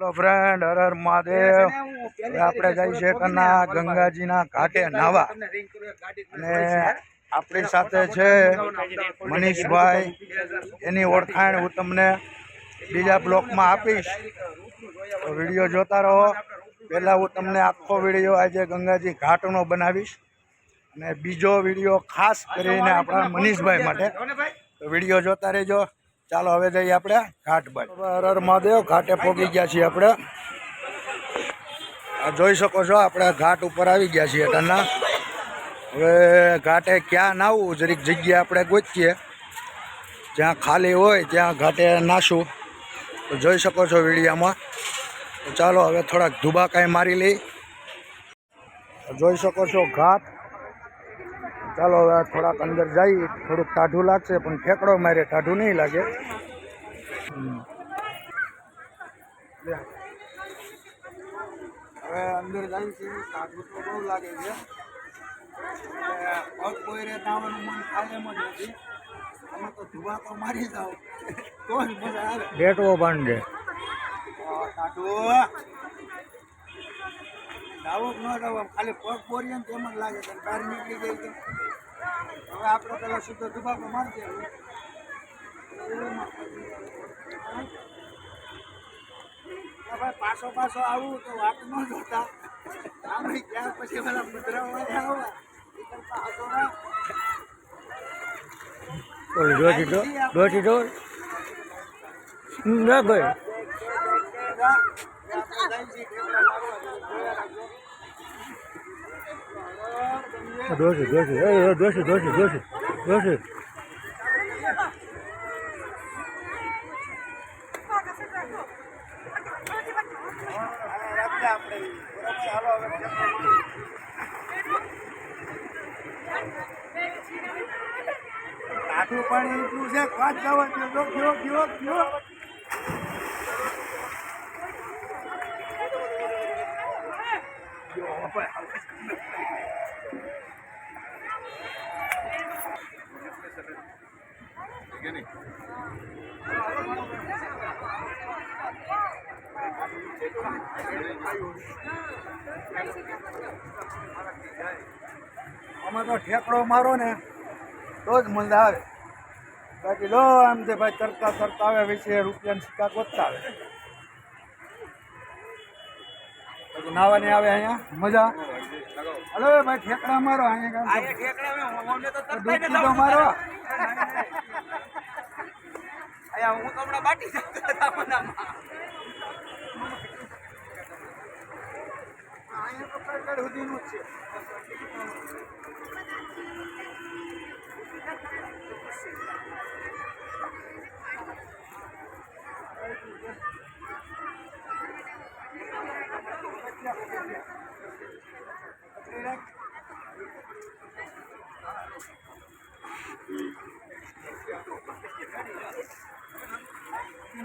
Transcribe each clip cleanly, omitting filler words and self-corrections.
Hello friend, Har Har Mahadev. હવે આપણે જઈએ છીએ કના ગંગાજીના ઘાટે નાવા, અને આપણી સાથે છે મનીષભાઈ. એની ઓળખાણ હું તમને બીજા બ્લોકમાં આપીશ, તો વિડીયો જોતા રહો. પહેલાં હું તમને આખો વિડીયો આજે ગંગાજી ઘાટનો બનાવીશ, અને બીજો વિડીયો ખાસ કરીને આપણા મનીષભાઈ માટે, તો વિડીયો જોતા રહેજો. ચાલો હવે જઈએ આપણે ઘાટ બાજુ. હર હર મહાદેવ. ઘાટે પહોંચી ગયા છીએ આપણે. આ જોઈ શકો છો, આપણે ઘાટ ઉપર આવી ગયા છીએ ટના. હવે ઘાટે ક્યાં નાવું જરીક જગ્યા આપણે ગોતીએ, જ્યાં ખાલી હોય ત્યાં ઘાટે નાશું. તો જોઈ શકો છો વિડીયામાં. તો ચાલો હવે થોડાક ધુબાકાઈ મારી લઈ. જોઈ શકો છો ઘાટ. ચાલો હવે થોડાક અંદર જઈએ. થોડુંક ટાઢું લાગશે, પણ ઠેકડો મારે ટાઢું નહીં લાગે. હવે અંદર જાય છે, ટાઢું તો બહુ લાગે છે. પગ કોઈને દાવાનું મન થાય એમ જ નથી. અમે તો ધુબાકો મારી જાઓ તો જ મજા આવે. બેટવો બાંધે ટાઢું દાવો ન દાવો, ખાલી પગ બોરીએ ને તેમ જ લાગે છે. બહાર નીકળી જાય છે. હવે આપણે પેલા સીધો ધુબાકો મારી દેવું. પાછો આવું તો વાત ન જોતા. ત્યાર પછી પેલા મુદ્રામાં આવવા કાઠું પાણી એટલું છે, કાચ જવા દો. ગયો અમે તો ઠેકડો મારો ને તો જ મજા આવે. બાકી લો આમ છે ભાઈ, તરતા આવે 20 રૂપિયાની સિક્કા ગોતતા આવે. પછી નાવાની આવે અહીંયા મજા. હલો ભાઈ, ઠેકડા મારો અહીંયા મારો. હું તો હમણાં બાટી અહીંયા તો કઈ સુધીનું જ છે.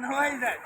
નવાઈ જાય.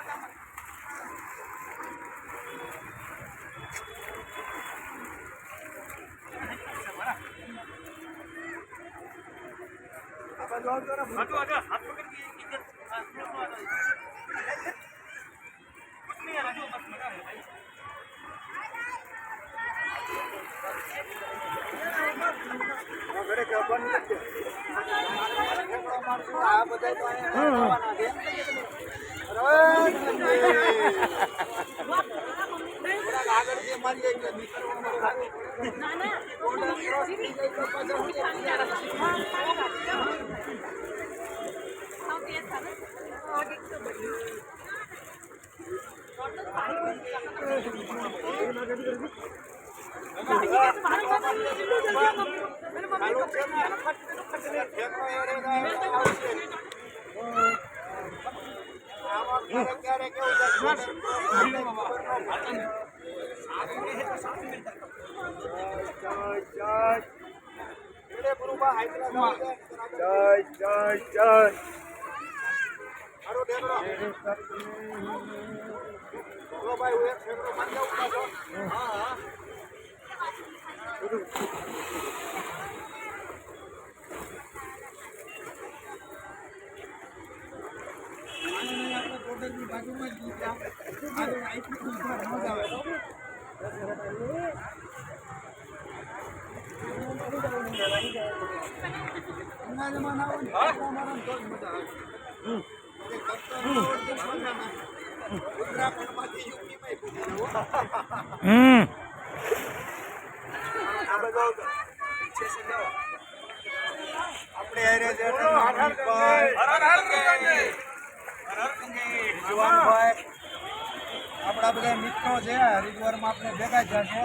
આપણા બધા મિત્રો છે હરિદ્વારમાં આપણે ભેગા થયા છે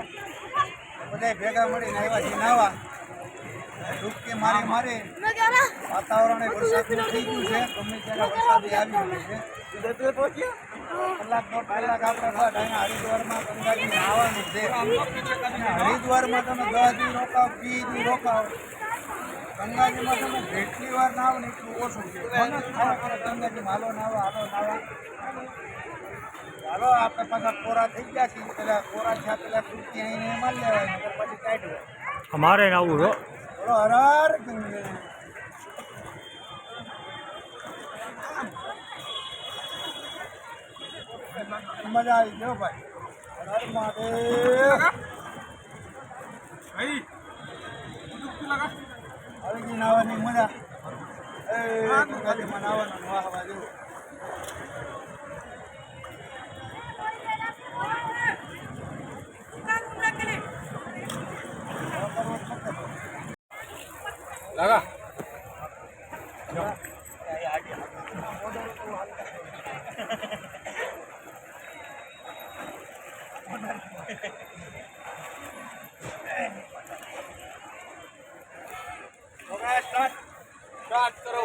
બધા ભેગા મળીને આવ્યા છે નાવા ડૂબકી મારી વાતાવરણ વરસાદનું થઈ ગયું છે ગમે ત્યારે વરસાદ આવી ગયો છે કલાક દોઢ કલાક આપણે બસ અહીંયા હરિદ્વારમાં ગંગાજી નાહવાનું છે હરિદ્વારમાં તમે 10 દી રોકાવ 20 દી રોકાવ ગંગાજીમાં તમે જેટલી વાર નાવ ને એટલું ઓછું છે ગંગાજી હાલો નાવા હાલો આપણે પાછા કોરા થઈ ગયા છીએ પેલા કોરા થયા પેલા કુર્તી આવીને મારી લેવાય પછી કાઢ્યું અમારે આવું છો હરાર મજા આવી ગયો ભાઈ હર મહાદેવ આવી નાવાની મજા ગંગાજીમાં નાવાનું વાહ વાહ જેવું લગા સ્ટાર્ટ કરો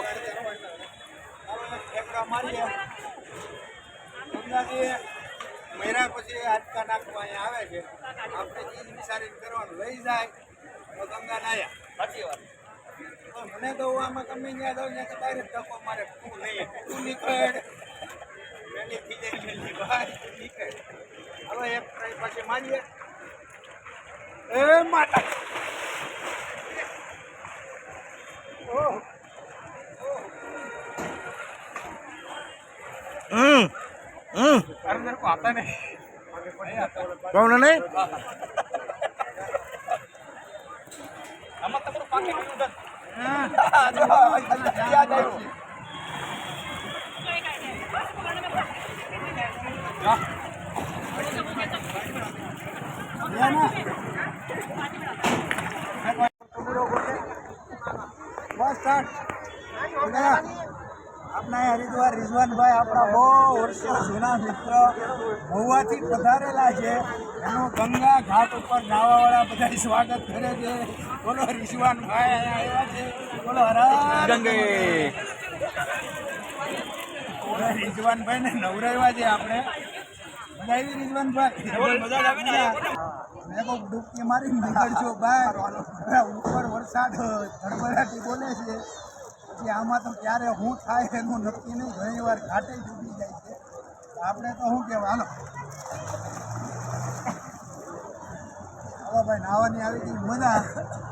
ઠેકડા મારીએ ગંગાજી મહિના પછી આટકા નાખવા અહીંયા આવે છે આપણે ચીજ વિચારીને કરવાનું લઈ જાય તો ગંગા નાયા સાચી વાત મને તો આમાં ગમે ત્યાં જાઉં ત્યાં ડાયરેક્ટ ધક્કો મારે તું નહીં તું નીકળ મેલી ખીજાઈ મેલી ભાઈ નીકળ હવે એક ટ્રાય પછી મારીએ એ માતા अरे मेरे को आता नहीं कौन नहीं આપણા હરિદ્વાર રિઝવાનભાઈ આપણા બહુ વર્ષો જૂના મિત્ર મહુવાથી પધારેલા છે એનું ગંગા ઘાટ ઉપર નાવાવાળા બધા સ્વાગત કરે છે બોલો રિઝવાનભાઈ અહીંયા આવ્યા છે બોલો હરા ગંગે રિઝવાનભાઈ ને નવરાવ્યા છે આપણે મજા આવી રિઝવાનભાઈ મજા આવી ને મેં કહું ડૂબકી મારીને નીકળજો બહાર ઉપર વરસાદ ધડબડાટી બોલે છે પછી આમાં તો ક્યારે શું થાય એનું નક્કી નહીં ઘણી વાર ઘાટે ડૂબી જાય છે આપણે તો શું કહેવાય હાલો ભાઈ નાવાની આવી ગઈ મજા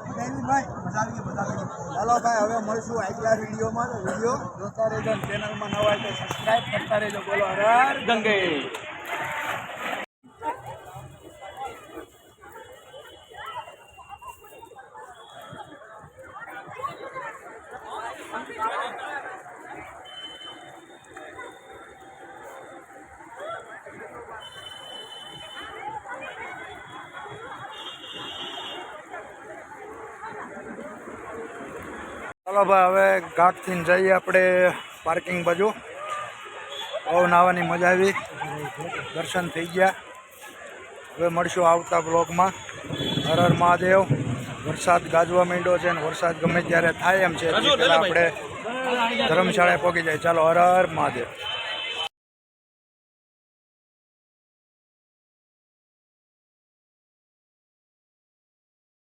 ભાઈ મજા આવી ગઈ ચાલો ભાઈ હવે મળશું આગલા વિડીયોમાં તો વિડીયો જોતા રહેજો ચેનલમાં નવા હોય તો સબસ્ક્રાઈબ કરતા રહેજો બોલો હર ગંગે ચાલો ભાઈ હવે ઘાટથી જઈએ આપણે પાર્કિંગ બાજુ બહુ નાવાની મજા આવી દર્શન થઈ ગયા હવે મળશું આવતા બ્લોગમાં હર હર મહાદેવ વરસાદ ગાજવા માંડ્યો છે અને વરસાદ ગમે ત્યારે થાય એમ છે એટલે પહેલાં આપણે ધર્મશાળાએ પહોંચી જાય ચાલો હર હર મહાદેવ